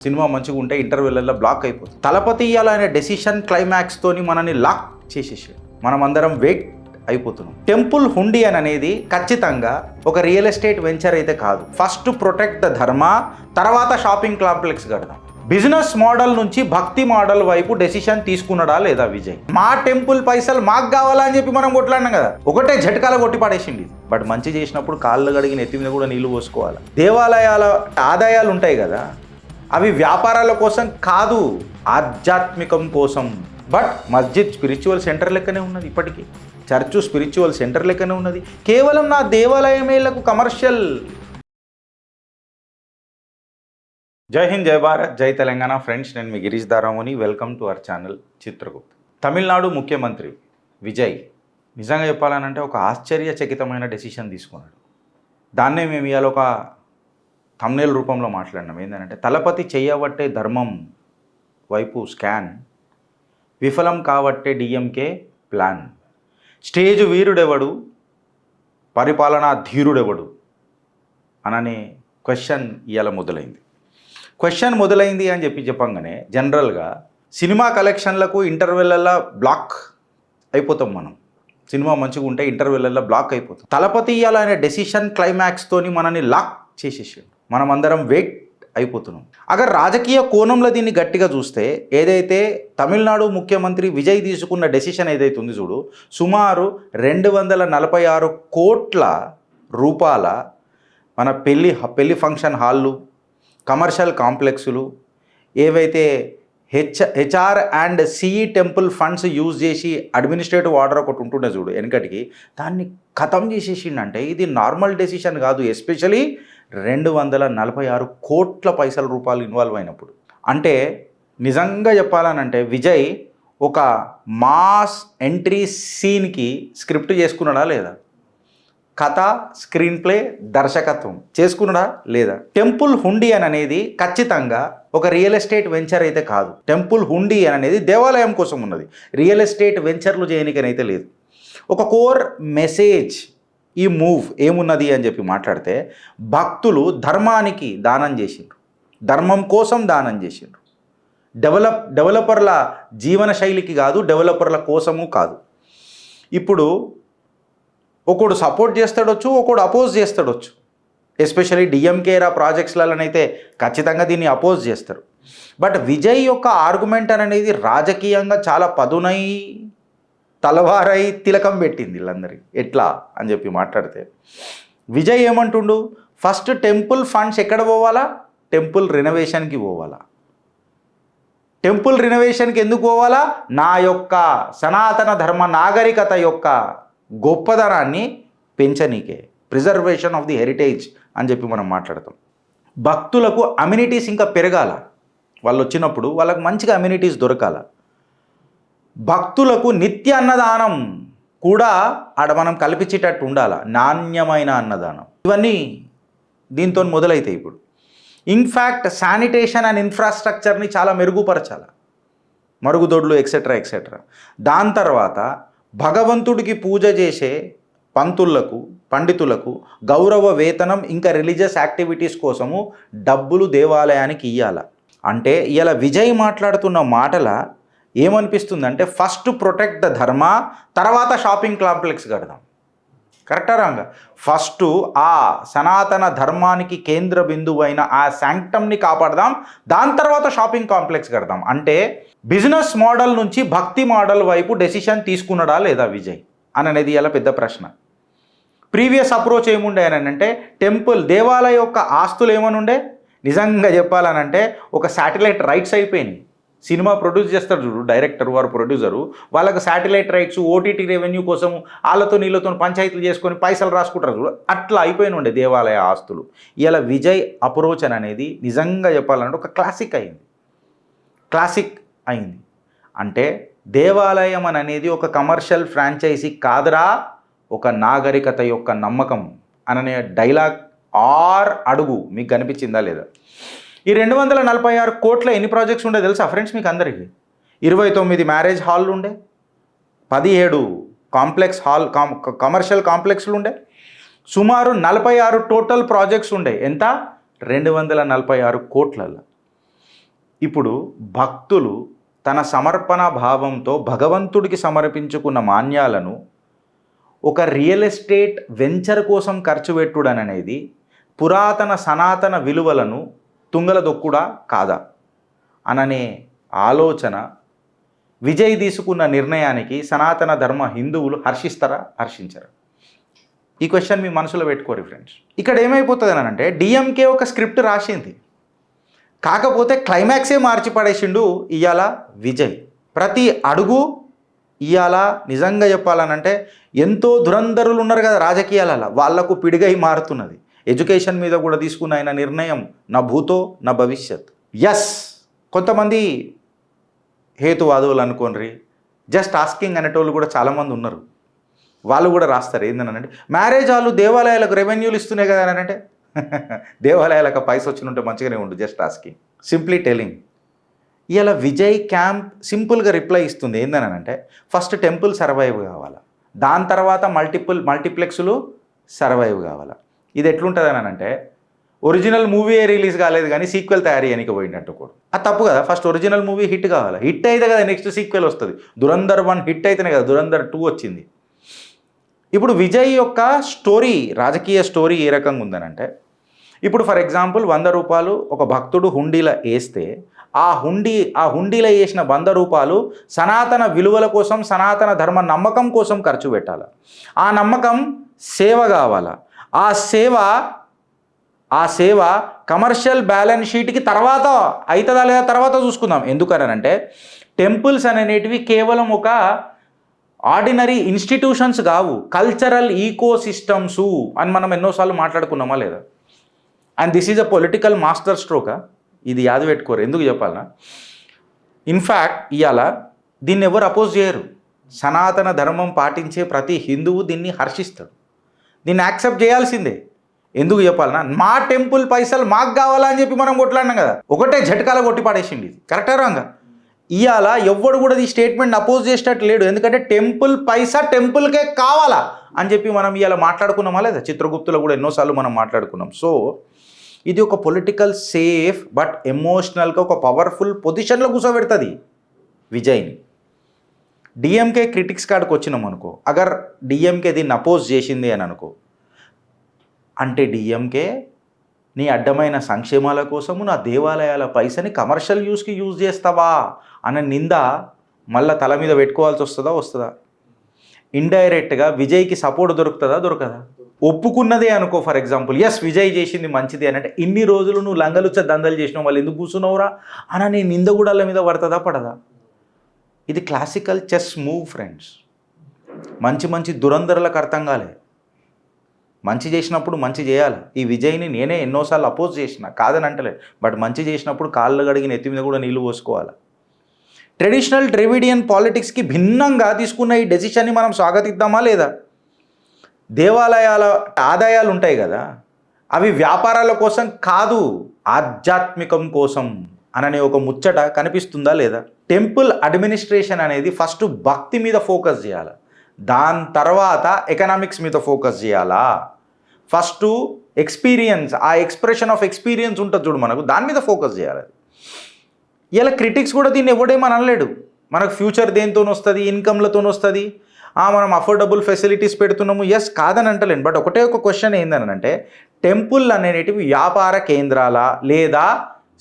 Cinema మంచిగా ఉంటే ఇంటర్వెల్లో black అయిపోతుంది. తలపతి అనే డెసిషన్ క్లైమాక్స్ తోని మనని లాక్ చేసేసాడు. మనం అందరం వెయిట్ అయిపోతున్నాం. టెంపుల్ హుండీ అనేది ఖచ్చితంగా ఒక రియల్ ఎస్టేట్ వెంచర్ అయితే కాదు. ఫస్ట్ ప్రొటెక్ట్ ద ధర్మ, తర్వాత షాపింగ్ కాంప్లెక్స్ కడదాం. బిజినెస్ మోడల్ నుంచి భక్తి మోడల్ వైపు డెసిషన్ తీసుకున్నాడా లేదా విజయ్? మా టెంపుల్ పైసలు మాకు కావాలా అని చెప్పి మనం కొట్లాడినాం కదా, ఒకటే జటకాల కొట్టి పడేసింది. బట్ మంచి చేసినప్పుడు కాళ్ళు కడిగిన ఎత్తి మీద కూడా నీళ్లు పోసుకోవాలి. దేవాలయాల ఆదాయాలు ఉంటాయి కదా, అవి వ్యాపారాల కోసం కాదు, ఆధ్యాత్మికం కోసం. బట్ మస్జిద్ స్పిరిచువల్ సెంటర్ లెక్కనే ఉన్నది, ఇప్పటికీ చర్చు స్పిరిచువల్ సెంటర్ లెక్కనే ఉన్నది. కేవలం నా దేవాలయమేలకు కమర్షియల్. జై హింద్, జై భారత్, జై తెలంగాణ. ఫ్రెండ్స్, నేను మీ Girish Daramuni. Welcome to our channel Chitragupta. Tamil Nadu ముఖ్యమంత్రి విజయ్ నిజంగా చెప్పాలనంటే ఒక ఆశ్చర్యచకితమైన డెసిషన్ తీసుకున్నాడు. దాన్నే మేము ఇవాళ ఒక థంబ్నెయిల్ రూపంలో మాట్లాడినాం. ఏంటంటే తలపతి చేయబట్టే ధర్మం వైపు స్కాన్, విఫలం కాబట్టే డిఎంకే ప్లాన్. స్టేజ్ వీరుడెవడు, పరిపాలనా ధీరుడెవడు అననే క్వశ్చన్ ఇవాళ మొదలైంది. క్వశ్చన్ మొదలైంది అని చెప్పంగానే జనరల్గా సినిమా కలెక్షన్లకు ఇంటర్వెల్లో బ్లాక్ అయిపోతాం మనం. సినిమా మంచిగా ఉంటే ఇంటర్వెల్లో బ్లాక్ అయిపోతాం. తలపతి అనే డెసిషన్ క్లైమాక్స్ తోని మనని లాక్ చేసేసాడు. మనం అందరం వెయిట్ అయిపోతున్నాం. అగర్ రాజకీయ కోణంలో దీన్ని గట్టిగా చూస్తే, ఏదైతే తమిళనాడు ముఖ్యమంత్రి విజయ్ తీసుకున్న డెసిషన్ ఏదైతే ఉంది చూడు, సుమారు 246 కోట్ల రూపాయల మన పెళ్లి ఫంక్షన్ హాళ్ళు, కమర్షియల్ కాంప్లెక్సులు, ఏవైతే HR and CE temple funds use చేసి అడ్మినిస్ట్రేటివ్ ఆర్డర్ ఒకటి ఉంటుండే చూడు వెనకటికి, దాన్ని ఖతం చేసేసిండంటే ఇది నార్మల్ డెసిషన్ కాదు. ఎస్పెషలీ 246 కోట్ల పైసల రూపాయలు ఇన్వాల్వ్ అయినప్పుడు. అంటే నిజంగా చెప్పాలనంటే విజయ్ ఒక మాస్ ఎంట్రీ సీన్కి స్క్రిప్ట్ చేసుకున్నాడా లేదా? కథ, స్క్రీన్ ప్లే, దర్శకత్వం చేసుకున్నాడా లేదా? టెంపుల్ హుండీ అనేది ఖచ్చితంగా ఒక రియల్ ఎస్టేట్ వెంచర్ అయితే కాదు. టెంపుల్ హుండీ అనేది దేవాలయం కోసం ఉన్నది, రియల్ ఎస్టేట్ వెంచర్లు చేయనికనైతే లేదు. ఒక కోర్ మెసేజ్ ఈ మూవ్ ఏమున్నది అని చెప్పి మాట్లాడితే, భక్తులు ధర్మానికి దానం చేసిండ్రు, ధర్మం కోసం దానం చేసిండ్రు. డెవలపర్ల జీవన శైలికి కాదు, డెవలపర్ల కోసము కాదు. ఇప్పుడు ఒకడు సపోర్ట్ చేస్తాడొచ్చు, ఒకడు అపోజ్ చేస్తాడొచ్చు. ఎస్పెషల్లీ డిఎంకేరా ప్రాజెక్ట్స్లలోనైతే ఖచ్చితంగా దీన్ని అపోజ్ చేస్తారు. బట్ విజయ్ యొక్క ఆర్గ్యుమెంట్ అనేది రాజకీయంగా చాలా పదునై తలవారై తిలకం పెట్టింది వీళ్ళందరికీ. ఎట్లా అని చెప్పి మాట్లాడితే విజయ్ ఏమంటుండు, ఫస్ట్ టెంపుల్ ఫండ్స్ ఎక్కడ పోవాలా? టెంపుల్ రెనోవేషన్కి పోవాలా. టెంపుల్ రెనోవేషన్కి ఎందుకు పోవాలా? నా యొక్క సనాతన ధర్మ నాగరికత యొక్క గొప్పదనాన్ని పెంచనీకే, ప్రిజర్వేషన్ ఆఫ్ ది హెరిటేజ్ అని చెప్పి మనం మాట్లాడతాం. భక్తులకు అమ్యూనిటీస్ ఇంకా పెరగాల, వాళ్ళు వచ్చినప్పుడు వాళ్ళకు మంచిగా అమ్యూనిటీస్ దొరకాల. భక్తులకు నిత్య అన్నదానం కూడా ఆడ మనం కల్పించేటట్టు ఉండాలి, నాణ్యమైన అన్నదానం. ఇవన్నీ దీంతో మొదలైతాయి. ఇప్పుడు ఇన్ఫ్యాక్ట్ శానిటేషన్ అండ్ ఇన్ఫ్రాస్ట్రక్చర్ని చాలా మెరుగుపరచాలి, మరుగుదొడ్లు ఎక్సెట్రా ఎక్సెట్రా. దాని తర్వాత భగవంతుడికి పూజ చేసే పండితులకు గౌరవ వేతనం, ఇంకా రిలీజియస్ యాక్టివిటీస్ కోసము డబ్బులు దేవాలయానికి ఇవ్వాలి. అంటే ఇలా విజయ్ మాట్లాడుతున్న మాటల ఏమనిపిస్తుందంటే, ఫస్ట్ ప్రొటెక్ట్ ద ధర్మ, తర్వాత షాపింగ్ కాంప్లెక్స్ కడదాం. కరెక్టా రాంగా? ఫస్ట్ ఆ సనాతన ధర్మానికి కేంద్ర బిందువు అయిన ఆ శాంక్టమ్ని కాపాడదాం, దాని తర్వాత షాపింగ్ కాంప్లెక్స్ కడదాం. అంటే బిజినెస్ మోడల్ నుంచి భక్తి మోడల్ వైపు డెసిషన్ తీసుకున్నాడా లేదా విజయ్ అనేది ఇలా పెద్ద ప్రశ్న. ప్రీవియస్ అప్రోచ్ ఏముండే అని అంటే, టెంపుల్ దేవాలయ యొక్క ఆస్తులు ఏమనుండే, నిజంగా చెప్పాలనంటే ఒక శాటిలైట్ రైట్స్ అయిపోయినాయి. సినిమా ప్రొడ్యూస్ చేస్తారు చూడు, డైరెక్టర్ వారు ప్రొడ్యూసరు, వాళ్ళకు శాటిలైట్ రైట్స్, ఓటీటీ రెవెన్యూ కోసం వాళ్ళతో నీళ్ళతో పంచాయతీలు చేసుకొని పైసలు రాసుకుంటారు చూడు, అట్లా అయిపోయిన ఉండే దేవాలయ ఆస్తులు. ఇలా విజయ్ అప్రోచ్ అనేది నిజంగా చెప్పాలంటే ఒక క్లాసిక్ అయింది. అంటే దేవాలయం అనేది ఒక కమర్షియల్ ఫ్రాంచైజీ కాదురా, ఒక నాగరికత యొక్క నమ్మకం అనే డైలాగ్ ఆర్ అడుగు మీకు కనిపించిందా లేదా? ఈ 246 కోట్ల ఎన్ని ప్రాజెక్ట్స్ ఉండే తెలుసా ఫ్రెండ్స్ మీకు అందరికీ? 29 మ్యారేజ్ హాల్లు ఉండే, 17 కాంప్లెక్స్ కమర్షియల్ కాంప్లెక్స్లు ఉండే, సుమారు 46 టోటల్ ప్రాజెక్ట్స్ ఉండే. ఎంత? 246 కోట్లలో. ఇప్పుడు భక్తులు తన సమర్పణ భావంతో భగవంతుడికి సమర్పించుకున్న మాన్యాలను ఒక రియల్ ఎస్టేట్ వెంచర్ కోసం ఖర్చు పెట్టుడననేది పురాతన సనాతన విలువలను తుంగల దొక్కుడా కాదా అననే ఆలోచన విజయ్ తీసుకున్న నిర్ణయానికి సనాతన ధర్మ హిందువులు హర్షిస్తారా హర్షించరా? ఈ క్వశ్చన్ మీ మనసులో పెట్టుకోరు ఫ్రెండ్స్. ఇక్కడ ఏమైపోతుంది అని అంటే డిఎంకే ఒక స్క్రిప్ట్ రాసింది, కాకపోతే క్లైమాక్సే మార్చి పడేసిండు ఇవాళ విజయ్. ప్రతి అడుగు ఇవాళ నిజంగా చెప్పాలనంటే ఎంతో దురంధరులు ఉన్నారు కదా రాజకీయాలలో, వాళ్లకు పిడిగై మారుతున్నది. ఎడ్యుకేషన్ మీద కూడా తీసుకున్న ఆయన నిర్ణయం నా భూతో నా భవిష్యత్. ఎస్, కొంతమంది హేతువాదువులు అనుకోండి, జస్ట్ ఆస్కింగ్ అనేటోళ్ళు కూడా చాలామంది ఉన్నారు. వాళ్ళు కూడా రాస్తారు ఏంటనంటే మ్యారేజ్ వాళ్ళు దేవాలయాలకు రెవెన్యూలు ఇస్తున్నాయి కదా అని అంటే దేవాలయాలకు పైస వచ్చినుంటే మంచిగానే ఉండు, జస్ట్ ఆస్కింగ్, సింప్లీ టెలింగ్. ఇలా విజయ్ క్యాంప్ సింపుల్గా రిప్లై ఇస్తుంది ఏంటనంటే ఫస్ట్ టెంపుల్ సర్వైవ్ కావాలా, దాని తర్వాత మల్టీప్లెక్స్లు సర్వైవ్ కావాలా. ఇది ఎట్లుంటుంది అని అంటే ఒరిజినల్ మూవీ రిలీజ్ కాలేదు కానీ సీక్వెల్ తయారీ అనికి పోయినట్టు కూడా. అది తప్పు కదా. ఫస్ట్ ఒరిజినల్ మూవీ హిట్ కావాలి, హిట్ అయితే కదా నెక్స్ట్ సీక్వెల్ వస్తుంది. దురంధర్ 1 హిట్ అయితేనే కదా దురంధర్ 2 వచ్చింది. ఇప్పుడు విజయ్ యొక్క స్టోరీ, రాజకీయ స్టోరీ ఏ రకంగా ఉందనంటే ఇప్పుడు ఫర్ ఎగ్జాంపుల్ 100 రూపాయలు ఒక భక్తుడు హుండీలో వేస్తే ఆ హుండీలో వేసిన 100 రూపాయలు సనాతన విలువల కోసం, సనాతన ధర్మ నమ్మకం కోసం ఖర్చు పెట్టాలి. ఆ నమ్మకం సేవ కావాలా. ఆ సేవ కమర్షియల్ బ్యాలెన్స్ షీట్కి తర్వాత అవుతుందా లేదా తర్వాత చూసుకుందాం. ఎందుకనంటే టెంపుల్స్ అనేటివి కేవలం ఒక ఆర్డినరీ ఇన్స్టిట్యూషన్స్ కావు, కల్చరల్ ఈకో సిస్టమ్సు అని మనం ఎన్నోసార్లు మాట్లాడుకున్నామా లేదా? And this is a political master స్ట్రోకా, ఇది యాద పెట్టుకోరు. ఎందుకు చెప్పాలన్నా, ఇన్ఫ్యాక్ట్ ఇవాళ దీన్ని ఎవరు అపోజ్ చేయరు. సనాతన ధర్మం పాటించే ప్రతి హిందువు దీన్ని హర్షిస్తాడు, దీన్ని యాక్సెప్ట్ చేయాల్సిందే. ఎందుకు చెప్పాలన్నా, మా టెంపుల్ పైసలు మాకు కావాలా అని చెప్పి మనం కొట్లాడినాం కదా, ఒకటే झटకాల కొట్టి పడేసింది. ఇది కరెక్టా రాంగా? ఇవాళ ఎవ్వడు కూడా ఈ స్టేట్మెంట్ అపోజ్ చేసేటట్టు లేడు. ఎందుకంటే టెంపుల్ పైసా టెంపుల్కే కావాలా అని చెప్పి మనం ఇవాళ మాట్లాడుకున్నామా లేదా? చిత్రగుప్తులో కూడా ఎన్నోసార్లు మనం మాట్లాడుకున్నాం. సో ఇది ఒక పొలిటికల్ సేఫ్ బట్ ఎమోషనల్గా ఒక పవర్ఫుల్ పొజిషన్లో కూర్చోబెడుతుంది విజయ్ని. డిఎంకే క్రిటిక్స్ కాడికి వచ్చినాం అనుకో, అగర్ డిఎంకే దీన్ని అపోజ్ చేసింది అని అనుకో, అంటే డిఎంకే నీ అడ్డమైన సంక్షేమాల కోసము నా దేవాలయాల పైసని కమర్షియల్ యూస్కి యూజ్ చేస్తావా అన్న నింద మళ్ళీ తల మీద పెట్టుకోవాల్సి వస్తుందా? ఇండైరెక్ట్గా విజయ్కి సపోర్ట్ దొరకదా? ఒప్పుకున్నదే అనుకో ఫర్ ఎగ్జాంపుల్, ఎస్ విజయ్ చేసింది మంచిది అని అంటే ఇన్ని రోజులు నువ్వు లంగలుచ్చ దందలు చేసినావు, వాళ్ళు ఎందుకు కూర్చున్నావురా అని నీ నింద కూడా వాళ్ళ మీద పడదా? ఇది క్లాసికల్ చెస్ మూవ్ ఫ్రెండ్స్. మంచి దురంధరులకు అర్థం కాలే. మంచి చేసినప్పుడు మంచి చేయాలి. ఈ విజయ్ని నేనే ఎన్నోసార్లు అపోజ్ చేసిన, కాదని అంటలే, బట్ మంచి చేసినప్పుడు కాళ్ళు కడిగిన ఎత్తి మీద కూడా నీళ్ళు పోసుకోవాలి. ట్రెడిషనల్ ద్రవిడియన్ పాలిటిక్స్కి భిన్నంగా తీసుకున్న ఈ డెసిషన్ని మనం స్వాగతిద్దామా లేదా? దేవాలయాల ఆదాయాలు ఉంటాయి కదా, అవి వ్యాపారాల కోసం కాదు, ఆధ్యాత్మికం కోసం అననే ఒక ముచ్చట కనిపిస్తుందా లేదా? టెంపుల్ అడ్మినిస్ట్రేషన్ అనేది ఫస్ట్ భక్తి మీద ఫోకస్ చేయాలి, దాని తర్వాత ఎకనామిక్స్ మీద ఫోకస్ చేయాలా? ఫస్ట్ ఎక్స్పీరియన్స్, ఆ ఎక్స్ప్రెషన్ ఆఫ్ ఎక్స్పీరియన్స్ ఉంటుంది చూడు మనకు, దాని మీద ఫోకస్ చేయాలి. ఇలా క్రిటిక్స్ కూడా దీన్ని ఎవడేమని అనలేడు. మనకు ఫ్యూచర్ దేనితో వస్తుంది, ఇన్కమ్లతో వస్తుంది, మనం అఫోర్డబుల్ ఫెసిలిటీస్ పెడుతున్నాము, ఎస్ కాదని అంటలేను. బట్ ఒకటే ఒక క్వశ్చన్ ఏంటనంటే టెంపుల్ అనేటివి వ్యాపార కేంద్రాలా లేదా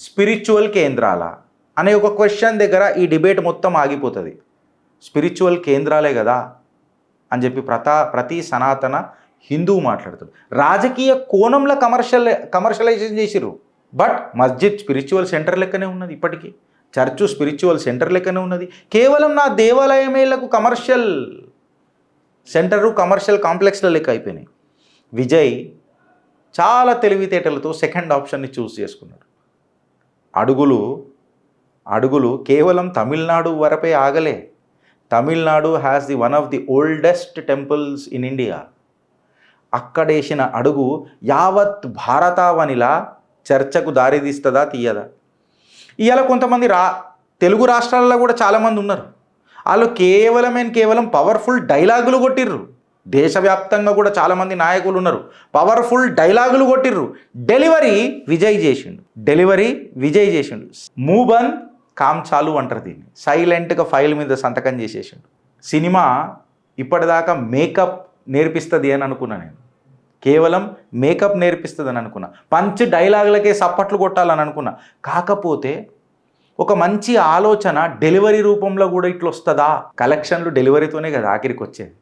స్పిరిచువల్ కేంద్రాలా అనే ఒక క్వశ్చన్ దగ్గర ఈ డిబేట్ మొత్తం ఆగిపోతుంది. స్పిరిచువల్ కేంద్రాలే కదా అని చెప్పి ప్రతి సనాతన హిందువు మాట్లాడుతాడు. రాజకీయ కోణంలో కమర్షియలైజేషన్ చేసిర్రు, బట్ మస్జిద్ స్పిరిచువల్ సెంటర్ లెక్కనే ఉన్నది, ఇప్పటికీ చర్చు స్పిరిచువల్ సెంటర్ లెక్కనే ఉన్నది. కేవలం నా దేవాలయమేలకు కమర్షియల్ సెంటరు, కమర్షియల్ కాంప్లెక్స్ల లెక్క అయిపోయినాయి. విజయ్ చాలా తెలివితేటలతో సెకండ్ ఆప్షన్ని చూస్ చేసుకున్నాడు. అడుగులు కేవలం తమిళనాడు వరపై ఆగలే. Tamil Nadu has the one of the oldest temples in India. అక్కడేసిన అడుగు యావత్ భారతావనిలా చర్చకు దారితీస్తుందా తీయదా? ఇవాళ కొంతమంది తెలుగు రాష్ట్రాలలో కూడా చాలామంది ఉన్నారు, వాళ్ళు కేవలం పవర్ఫుల్ డైలాగులు కొట్టిర్రు, దేశవ్యాప్తంగా కూడా చాలామంది నాయకులు ఉన్నారు, పవర్ఫుల్ డైలాగులు కొట్టిర్రు. డెలివరీ విజయ్ చేసిండు. మూబన్ కామ్ చాలు అంటారు దీన్ని. సైలెంట్గా ఫైల్ మీద సంతకం చేసేసిండు. సినిమా ఇప్పటిదాకా మేకప్ నేర్పిస్తుంది అని అనుకున్నా నేను, కేవలం మేకప్ నేర్పిస్తుంది అని అనుకున్నా, పంచ్ డైలాగులకే సప్పట్లు కొట్టాలని అనుకున్నా. కాకపోతే ఒక మంచి ఆలోచన డెలివరీ రూపంలో కూడా ఇట్లా వస్తుందా? కలెక్షన్లు డెలివరీతోనే కదా ఆఖరికి వచ్చేది.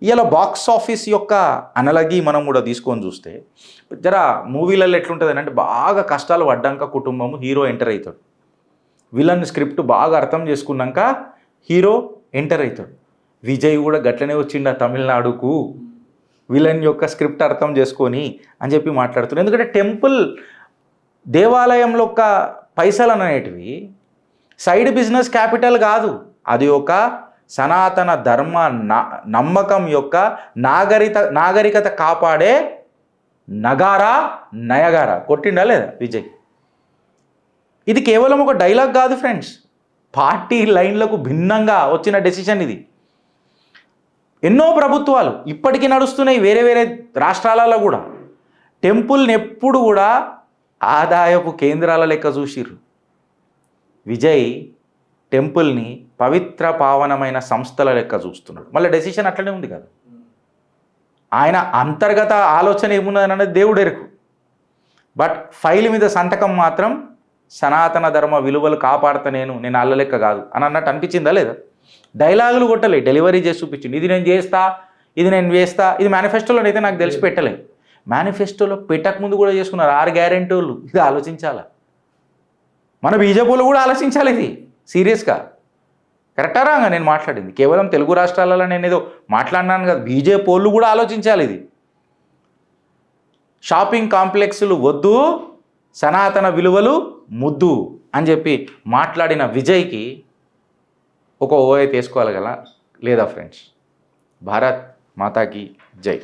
ఇలా బాక్స్ ఆఫీస్ యొక్క అనలగీ మనం కూడా తీసుకొని చూస్తే జర మూవీలలో ఎట్లుంటుంది అంటే, బాగా కష్టాలు పడ్డాక కుటుంబము హీరో ఎంటర్ అవుతాడు, విలన్ స్క్రిప్ట్ బాగా అర్థం చేసుకున్నాక హీరో ఎంటర్ అవుతాడు. విజయ్ కూడా గట్లనే వచ్చిండు తమిళనాడుకు విలన్ యొక్క స్క్రిప్ట్ అర్థం చేసుకొని అని చెప్పి మాట్లాడుతున్నాడు. ఎందుకంటే టెంపుల్ దేవాలయంలో ఒక పైసలు అనేటివి సైడ్ బిజినెస్ క్యాపిటల్ కాదు, అది ఒక సనాతన ధర్మ నమ్మకం యొక్క నాగరికత కాపాడే నయగారా కొట్టిండా లేదా విజయ్? ఇది కేవలం ఒక డైలాగ్ కాదు ఫ్రెండ్స్, పార్టీ లైన్లకు భిన్నంగా వచ్చిన డెసిషన్ ఇది. ఎన్నో ప్రభుత్వాలు ఇప్పటికీ నడుస్తున్నాయి వేరే వేరే రాష్ట్రాలలో కూడా టెంపుల్ని ఎప్పుడు కూడా ఆదాయపు కేంద్రాల లెక్క చూసిర్రు. విజయ్ టెంపుల్ని పవిత్ర పావనమైన సంస్థల లెక్క చూస్తున్నాడు. మళ్ళీ డెసిషన్ అట్లనే ఉంది కదా, ఆయన అంతర్గత ఆలోచన ఏమున్నదని అనేది దేవుడు ఎరుకు. బట్ ఫైల్ మీద సంతకం మాత్రం సనాతన ధర్మ విలువలు కాపాడుతా నేను అల్ల లెక్క కాదు అని అన్నట్టు అనిపించిందా లేదా? డైలాగులు కొట్టలే, డెలివరీ చేసి చూపించింది. ఇది నేను చేస్తా, ఇది నేను వేస్తా. ఇది మేనిఫెస్టోలో అయితే నాకు తెలిసి పెట్టలే. మేనిఫెస్టోలో పెట్టకముందు కూడా చేసుకున్నారు 6 గ్యారెంటీలు. ఇది ఆలోచించాలా, మన బీజేపీలు కూడా ఆలోచించాలి. ఇది సీరియస్గా కరెక్టా రాగా నేను మాట్లాడింది? కేవలం తెలుగు రాష్ట్రాలలో నేను ఏదో మాట్లాడినాను కదా, బీజేపీలు కూడా ఆలోచించాలి. ఇది షాపింగ్ కాంప్లెక్స్లు వద్దు, సనాతన విలువలు ముద్దు అని చెప్పి మాట్లాడిన విజయ్కి ఒక ఓ అయితే వేసుకోవాలి కదా లేదా ఫ్రెండ్స్? భారత్ మాతాకి జై.